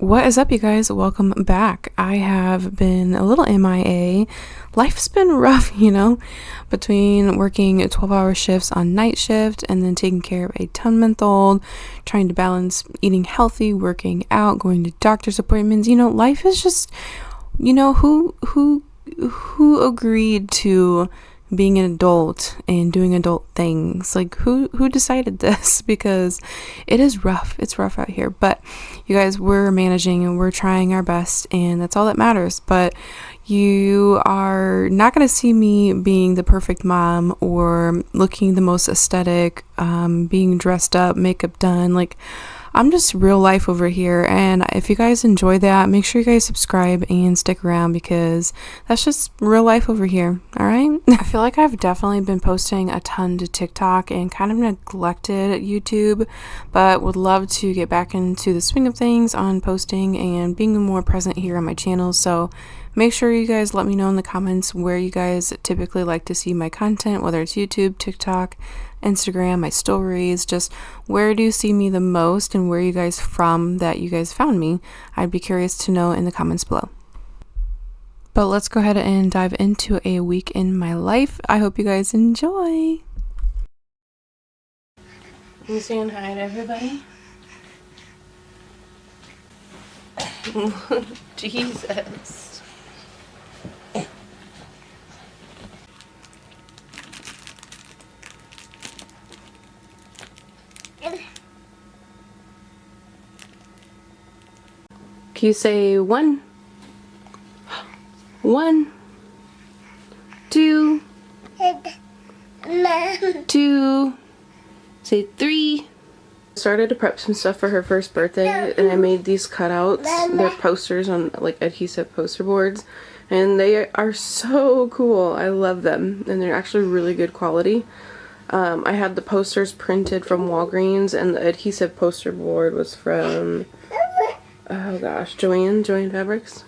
What is up, you guys? Welcome back. I have been a little MIA. Life's been rough, between working 12-hour shifts on night shift and then taking care of a 10-month-old, trying to balance eating healthy, working out, going to doctor's appointments. Life is just, who agreed to being an adult and doing adult things? Like, who decided this? Because it is rough. It's rough out here, but you guys, we're managing and we're trying our best, and that's all that matters. But you are not going to see me being the perfect mom or looking the most aesthetic, being dressed up, makeup done. Like, I'm just real life over here, and if you guys enjoy that, make sure you guys subscribe and stick around because that's just real life over here, alright? I feel like I've definitely been posting a ton to TikTok and kind of neglected YouTube, but would love to get back into the swing of things on posting and being more present here on my channel. So make sure you guys let me know in the comments where you guys typically like to see my content, whether it's YouTube, TikTok, Instagram, my stories, just where do you see me the most and where are you guys from that you guys found me? I'd be curious to know in the comments below. But let's go ahead and dive into a week in my life. I hope you guys enjoy. You saying hi to everybody? Jesus. Can you say 1, 1, 2, 2, say 3. Started to prep some stuff for her first birthday, and I made these cutouts. They're posters on like adhesive poster boards, and they are so cool. I love them, and they're actually really good quality. I had the posters printed from Walgreens, and the adhesive poster board was from, oh gosh, Joanne Fabrics.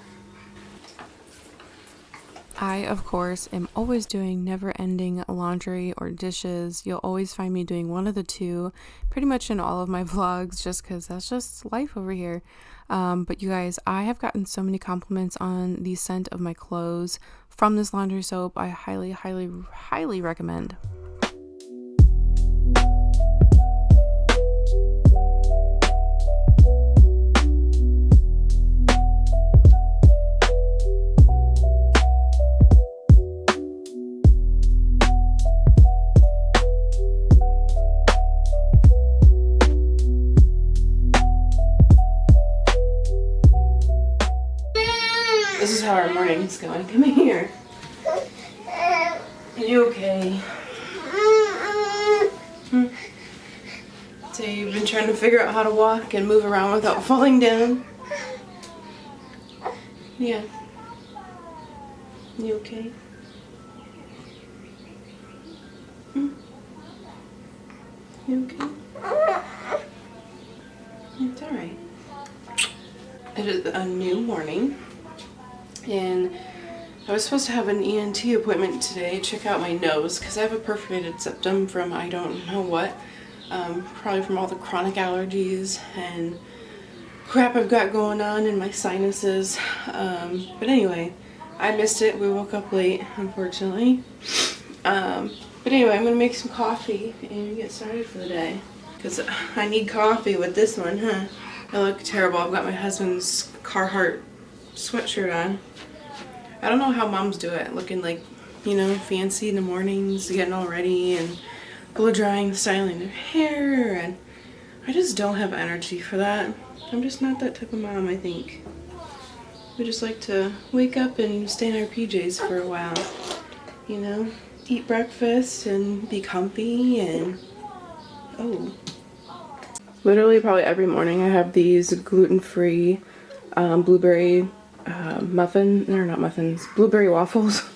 I, of course, am always doing never-ending laundry or dishes. You'll always find me doing one of the two pretty much in all of my vlogs just because that's just life over here. But you guys, I have gotten so many compliments on the scent of my clothes from this laundry soap. I highly, highly, highly recommend. This is how our morning's going. Come here. Are you okay? So you've been trying to figure out how to walk and move around without falling down? Yeah. You okay? You okay? It's alright. It is a new morning. And I was supposed to have an ENT appointment today, check out my nose, because I have a perforated septum from I don't know what, probably from all the chronic allergies and crap I've got going on in my sinuses. But anyway, I missed it. We woke up late, unfortunately. But anyway, I'm going to make some coffee and get started for the day, because I need coffee with this one, huh? I look terrible. I've got my husband's Carhartt sweatshirt on. I don't know how moms do it, looking like, fancy in the mornings, getting all ready and blow drying, styling their hair, and I just don't have energy for that. I'm just not that type of mom, I think. We just like to wake up and stay in our PJs for a while, eat breakfast and be comfy and, oh. Literally probably every morning I have these gluten-free blueberry blueberry waffles,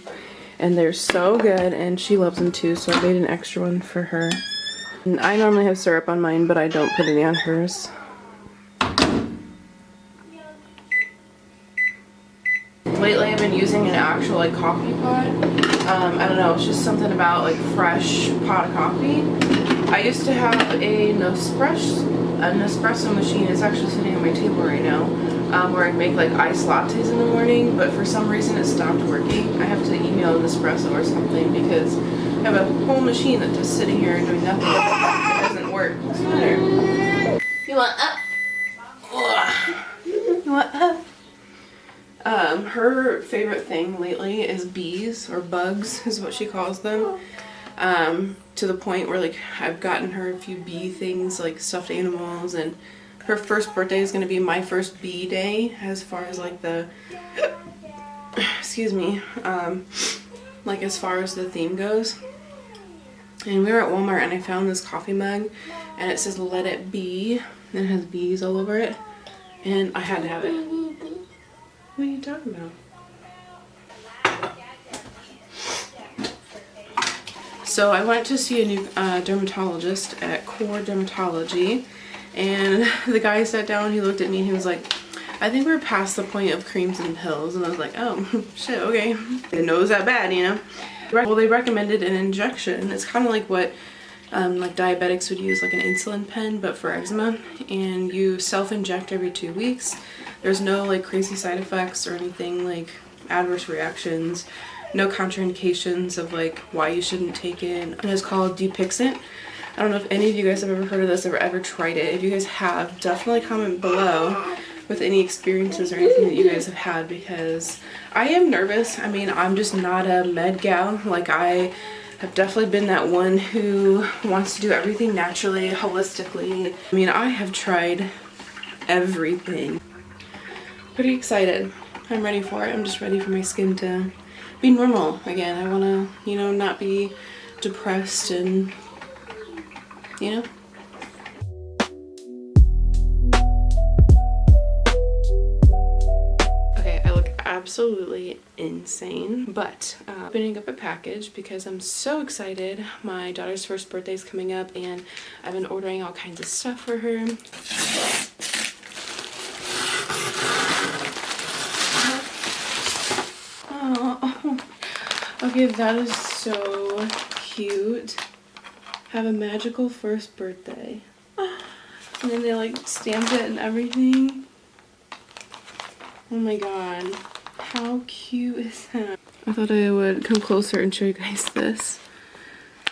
and they're so good, and she loves them too, so I made an extra one for her. And I normally have syrup on mine, but I don't put any on hers. Lately I've been using an actual coffee pot. I don't know, it's just something about fresh pot of coffee. I used to have a Nespresso an espresso machine. It's actually sitting on my table right now, where I make like iced lattes in the morning, but for some reason it stopped working. I have to email Nespresso or something because I have a whole machine that's just sitting here and doing nothing. It doesn't work. What's the matter? You want up? You want up? Her favorite thing lately is bees, or bugs is what she calls them. To the point where like I've gotten her a few bee things, like stuffed animals, and her first birthday is going to be my first bee day as far as like the excuse me, like as far as the theme goes. And we were at Walmart and I found this coffee mug and it says "Let It Be" and it has bees all over it, and I had to have it. What are you talking about? So I went to see a new dermatologist at Core Dermatology, and the guy sat down, he looked at me and he was like, I think we're past the point of creams and pills. And I was like, oh shit, okay. Didn't know it was that bad, you know? Well, they recommended an injection. It's kind of like what like diabetics would use, like an insulin pen, but for eczema. And you self-inject every 2 weeks. There's no like crazy side effects or anything like adverse reactions. No contraindications of like why you shouldn't take it. And it's called Dupixent. I don't know if any of you guys have ever heard of this or ever tried it. If you guys have, definitely comment below with any experiences or anything that you guys have had, because I am nervous. I mean, I'm just not a med gal. Like, I have definitely been that one who wants to do everything naturally, holistically. I mean, I have tried everything. Pretty excited. I'm ready for it. I'm just ready for my skin to be normal again. I want to, you know, not be depressed and, you know. Okay, I look absolutely insane, but opening up a package because I'm so excited. My daughter's first birthday is coming up and I've been ordering all kinds of stuff for her. Okay, that is so cute. Have a magical first birthday. And then they like stamped it and everything. Oh my god. How cute is that? I thought I would come closer and show you guys this.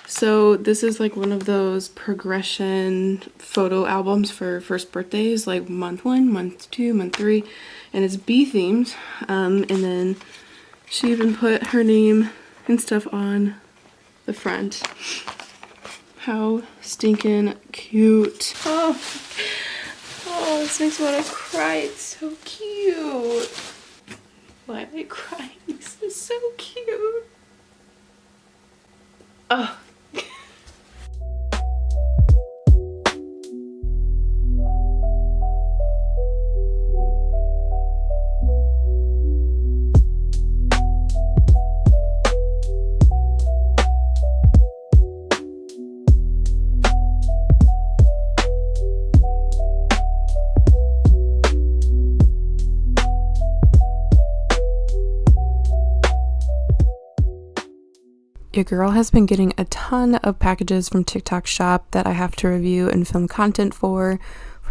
So this is like one of those progression photo albums for first birthdays, like month 1, month 2, month 3, and it's bee themed. And then she even put her name and stuff on the front. How stinking cute. Oh, this makes me want to cry. It's so cute. Why am I crying? This is so cute. Oh. Your girl has been getting a ton of packages from TikTok Shop that I have to review and film content for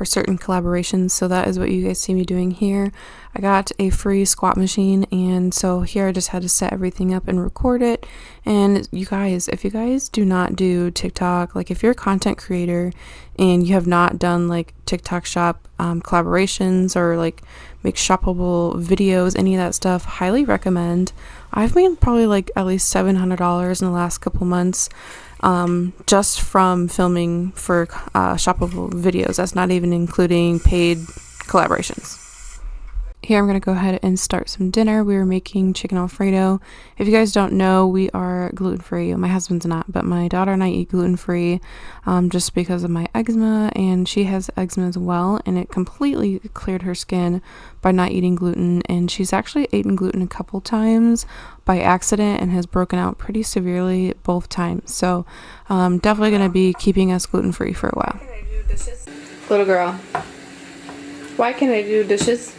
certain collaborations, so that is what you guys see me doing here. I got a free squat machine, and so here I just had to set everything up and record it. And you guys, if you guys do not do TikTok, like if you're a content creator and you have not done like TikTok Shop collaborations or like make shoppable videos, any of that stuff, highly recommend. I've made probably like at least $700 in the last couple months just from filming for shoppable videos. That's not even including paid collaborations. Here I'm going to go ahead and start some dinner. We were making chicken Alfredo. If you guys don't know, we are gluten-free. My husband's not, but my daughter and I eat gluten-free just because of my eczema, and she has eczema as well, and it completely cleared her skin by not eating gluten. And she's actually eaten gluten a couple times by accident and has broken out pretty severely both times. So definitely going to be keeping us gluten-free for a while. Why can't I do dishes? Little girl, why can't I do dishes?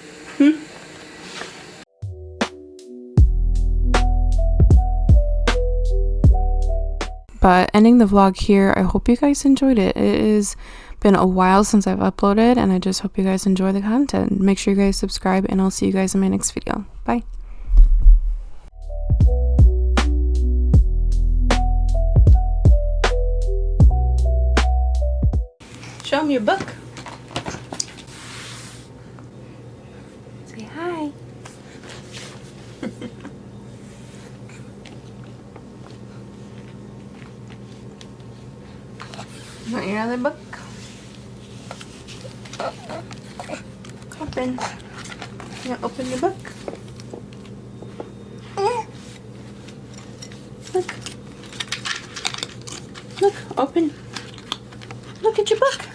But ending the vlog here, I hope you guys enjoyed it. It is been a while since I've uploaded, and I just hope you guys enjoy the content. Make sure you guys subscribe, and I'll see you guys in my next video. Bye. Show them your book. Say hi. Want your other book? Open. You want to open your book? Look. Look, open. Look at your book.